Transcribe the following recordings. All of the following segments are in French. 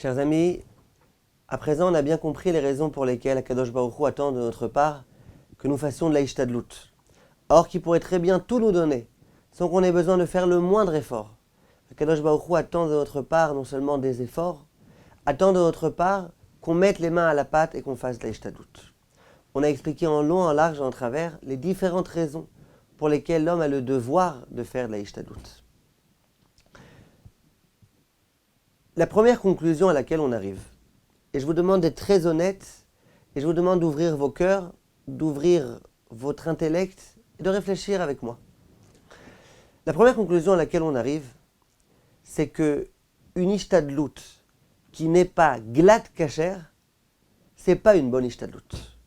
Chers amis, à présent on a bien compris les raisons pour lesquelles Akadosh Baruch Hu attend de notre part que nous fassions de la Ishtadlut. Or, qui pourrait très bien tout nous donner, sans qu'on ait besoin de faire le moindre effort. Akadosh Baruch Hu attend de notre part non seulement des efforts, attend de notre part qu'on mette les mains à la pâte et qu'on fasse de la Ishtadlut. On a expliqué en long, en large et en travers les différentes raisons pour lesquelles l'homme a le devoir de faire de la Ishtadlut. La première conclusion à laquelle on arrive, et je vous demande d'être très honnête, et je vous demande d'ouvrir vos cœurs, d'ouvrir votre intellect et de réfléchir avec moi. La première conclusion à laquelle on arrive, c'est que une Ishtadlut qui n'est pas glat kasher, c'est pas une bonne Ishtadlut.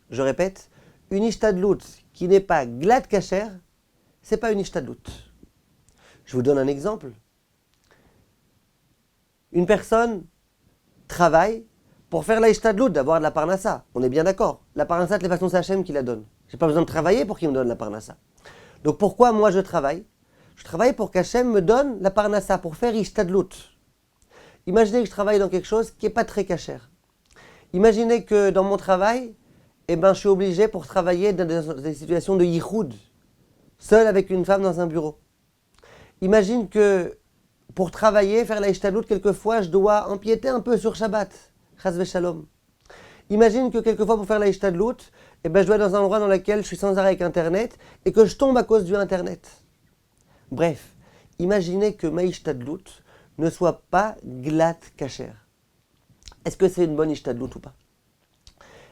Je répète, une Ishtadlut qui n'est pas glat kasher, c'est pas une Ishtadlut. Je vous donne un exemple. Une personne travaille pour faire la Ishtadlut, d'avoir de la parnassa. On est bien d'accord. La parnassa, de toute façon, c'est Hachem qui la donne. Je n'ai pas besoin de travailler pour qu'il me donne la parnassa. Donc pourquoi moi je travaille ? Je travaille pour qu'Hachem me donne la parnassa, pour faire Ishtadlut. Imaginez que je travaille dans quelque chose qui n'est pas très cachère. Imaginez que dans mon travail, je suis obligé pour travailler dans des situations de yichoud, seul avec une femme dans un bureau. Imagine que pour travailler, faire la Ishtadlut, quelquefois, je dois empiéter un peu sur Shabbat. Chas v'shalom. Imagine que quelquefois, pour faire la Ishtadlut, je dois être dans un endroit dans lequel je suis sans arrêt avec Internet et que je tombe à cause du Internet. Bref, imaginez que ma Ishtadlut ne soit pas glat kasher. Est-ce que c'est une bonne Ishtadlut ou pas ?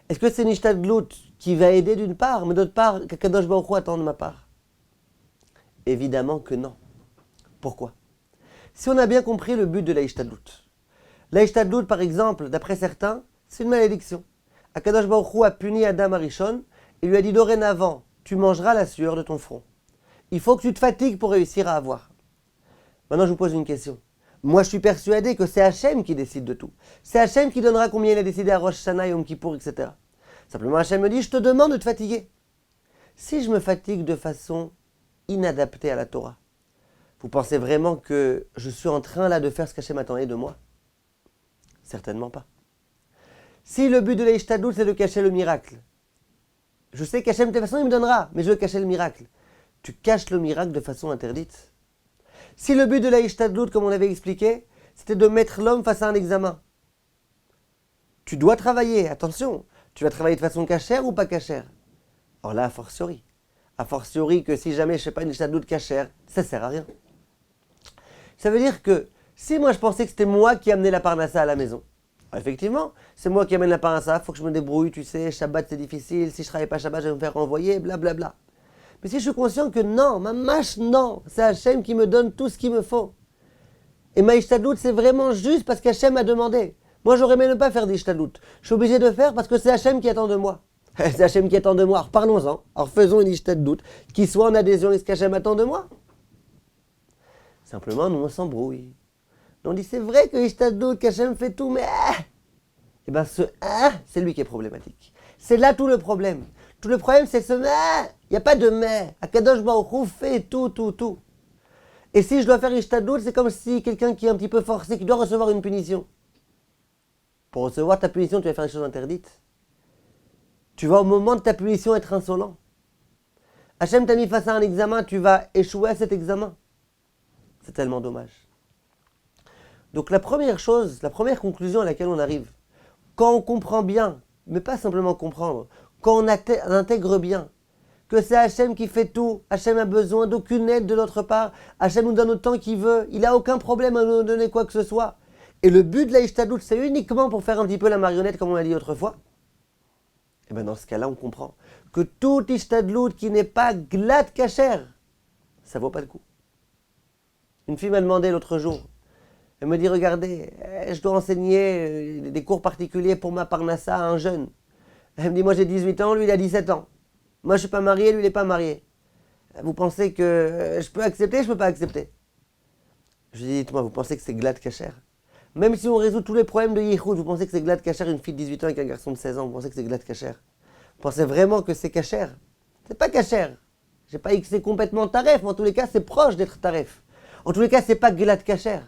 Est-ce que c'est une Ishtadlut qui va aider d'une part, mais d'autre part, qu'Akadosh Baruch Hu attend de ma part ? Évidemment que non. Pourquoi ? Si on a bien compris le but de la Ishtadlut, par exemple, d'après certains, c'est une malédiction. Akadosh Baruch Hu a puni Adam Arishon et lui a dit dorénavant, tu mangeras la sueur de ton front. Il faut que tu te fatigues pour réussir à avoir. Maintenant, je vous pose une question. Moi, je suis persuadé que c'est Hachem qui décide de tout. C'est Hachem qui donnera combien il a décidé à Rosh Hashanah, Yom Kippour, etc. Simplement, Hachem me dit, je te demande de te fatiguer. Si je me fatigue de façon inadaptée à la Torah, vous pensez vraiment que je suis en train là de faire ce qu'Hachem attendait de moi ? Certainement pas. Si le but de la Ishtadlut, c'est de cacher le miracle, je sais qu'Hachem de toute façon il me donnera, mais je veux cacher le miracle. Tu caches le miracle de façon interdite. Si le but de la Ishtadlut, comme on l'avait expliqué, c'était de mettre l'homme face à un examen, tu dois travailler, attention, tu vas travailler de façon cachère ou pas cachère ? Or là, a fortiori que si jamais je ne fais pas une Ishtadlut cachère, ça ne sert à rien. Ça veut dire que si moi je pensais que c'était moi qui amenais la parnassa à la maison, effectivement, c'est moi qui amène la parnassa, il faut que je me débrouille, tu sais, Shabbat c'est difficile, si je ne travaille pas Shabbat, je vais me faire renvoyer, blablabla. Mais si je suis conscient que non, ma mâche, non, c'est Hachem qui me donne tout ce qu'il me faut. Et ma Ishtadlut, c'est vraiment juste parce qu'Hachem m'a demandé. Moi, j'aurais aimé ne pas faire d'Ishtadlut. Je suis obligé de faire parce que c'est Hachem qui attend de moi. C'est Hachem qui attend de moi. Alors parlons-en. Alors faisons une Ishtadlut qui soit en adhésion avec ce qu'Hachem attend de moi. Simplement, nous, on s'embrouille. On dit, c'est vrai que Ishtadlut, qu'Hachem fait tout, mais... Eh bien, c'est lui qui est problématique. C'est là tout le problème. Tout le problème, c'est ce mais. Il n'y a pas de mais. Akadosh Baruch Hu fait tout. Et si je dois faire Ishtadlut, c'est comme si quelqu'un qui est un petit peu forcé, qui doit recevoir une punition. Pour recevoir ta punition, tu vas faire des choses interdites. Tu vas au moment de ta punition être insolent. Hachem t'a mis face à un examen, tu vas échouer à cet examen. C'est tellement dommage. Donc la première conclusion à laquelle on arrive, quand on comprend bien, mais pas simplement comprendre, quand on intègre bien que c'est Hachem qui fait tout, Hachem a besoin d'aucune aide de notre part, Hachem nous donne autant qu'il veut, il n'a aucun problème à nous donner quoi que ce soit. Et le but de la Ishtadlut, c'est uniquement pour faire un petit peu la marionnette, comme on l'a dit autrefois. Et bien dans ce cas-là, on comprend que toute Ishtadlut qui n'est pas glat kasher, ça vaut pas le coup. Une fille m'a demandé l'autre jour, elle me dit, regardez, je dois enseigner des cours particuliers pour ma parnassa à un jeune. Elle me dit, moi j'ai 18 ans, lui il a 17 ans. Moi je ne suis pas marié, lui il n'est pas marié. Vous pensez que je peux accepter, je ne peux pas accepter ? Je lui dis, dites-moi, vous pensez que c'est glat kasher ? Même si on résout tous les problèmes de yichoud, vous pensez que c'est glat kasher, une fille de 18 ans avec un garçon de 16 ans, vous pensez que c'est glat kasher ? Vous pensez vraiment que c'est kasher ? C'est pas kasher. Je n'ai pas dit que c'est complètement taref, mais en tous les cas c'est proche d'être taref. En tous les cas c'est pas glat kasher.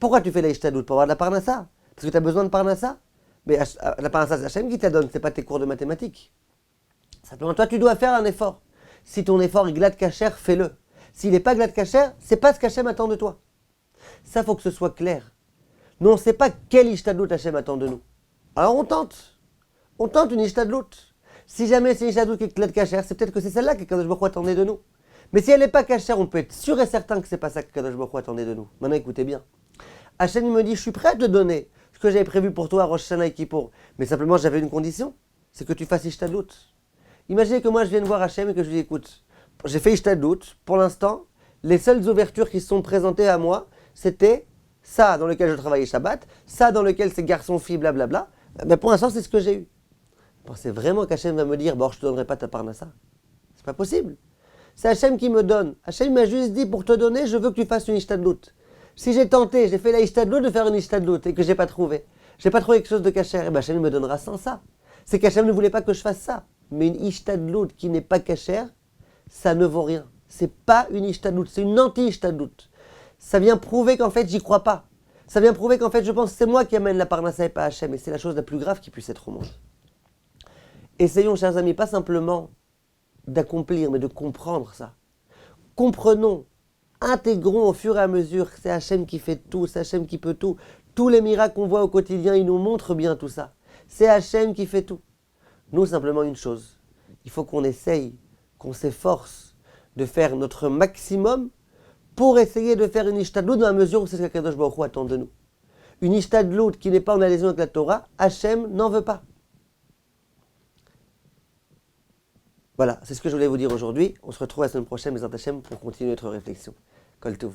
Pourquoi tu fais la ishtadlout? Pour avoir de la parnassa? Parce que tu as besoin de parnassa? Mais la parnassa, c'est Hachem qui te la donne, c'est pas tes cours de mathématiques. Simplement, toi, tu dois faire un effort. Si ton effort est glad kasher, fais-le. S'il n'est pas glad kasher, c'est pas ce qu'Hachem attend de toi. Ça, faut que ce soit clair. Nous, on ne sait pas quel ishtadlout Hachem attend de nous. Alors on tente. On tente une ishtadlout. Si jamais c'est une ishtadlout qui est glad kasher, c'est peut-être que c'est celle-là que Kadosh Baruch Hu attendait de nous. Mais si elle n'est pas kasher, on peut être sûr et certain que c'est pas ça que Kadosh Baruch Hu attendait de nous. Maintenant, écoutez bien. Hachem me dit, je suis prêt à te donner ce que j'avais prévu pour toi à Rosh Hashanah et Kippour. Mais simplement, j'avais une condition, c'est que tu fasses ishtadlout. Imaginez que moi, je vienne voir Hachem et que je lui dis, écoute, j'ai fait ishtadlout. Pour l'instant, les seules ouvertures qui se sont présentées à moi, c'était ça dans lequel je travaillais Shabbat, ça dans lequel c'est garçon-fille, blablabla. Mais pour l'instant, c'est ce que j'ai eu. Pensez vraiment qu'Hachem va me dire, bon, je ne te donnerai pas ta parnassa. C'est pas possible. C'est Hachem qui me donne. Hachem m'a juste dit, pour te donner, je veux que tu fasses une ishtadlout. Si j'ai tenté, j'ai fait la ishtadlout de faire une ishtadlout et que j'ai pas trouvé quelque chose de kasher, et ben Hachem me donnera sans ça. C'est qu'Hachem ne voulait pas que je fasse ça. Mais une ishtadlout qui n'est pas kasher, ça ne vaut rien. C'est pas une ishtadlout, c'est une anti-ishtadlout. Ça vient prouver qu'en fait, j'y crois pas. Ça vient prouver qu'en fait, je pense que c'est moi qui amène la parnassa et pas Hachem. Et c'est la chose la plus grave qui puisse être au monde. Essayons, chers amis, pas simplement d'accomplir, mais de comprendre ça. Comprenons, intégrons au fur et à mesure que c'est Hachem qui fait tout, c'est Hachem qui peut tout. Tous les miracles qu'on voit au quotidien, ils nous montrent bien tout ça. C'est Hachem qui fait tout. Nous, simplement une chose, il faut qu'on essaye, qu'on s'efforce de faire notre maximum pour essayer de faire une ishtadlout dans la mesure où c'est ce qu'Akadosh Baruch Hu attend de nous. Une ishtadlout qui n'est pas en adhésion avec la Torah, Hachem n'en veut pas. Voilà, c'est ce que je voulais vous dire aujourd'hui. On se retrouve la semaine prochaine, les Hachem, pour continuer notre réflexion. Kol Tov.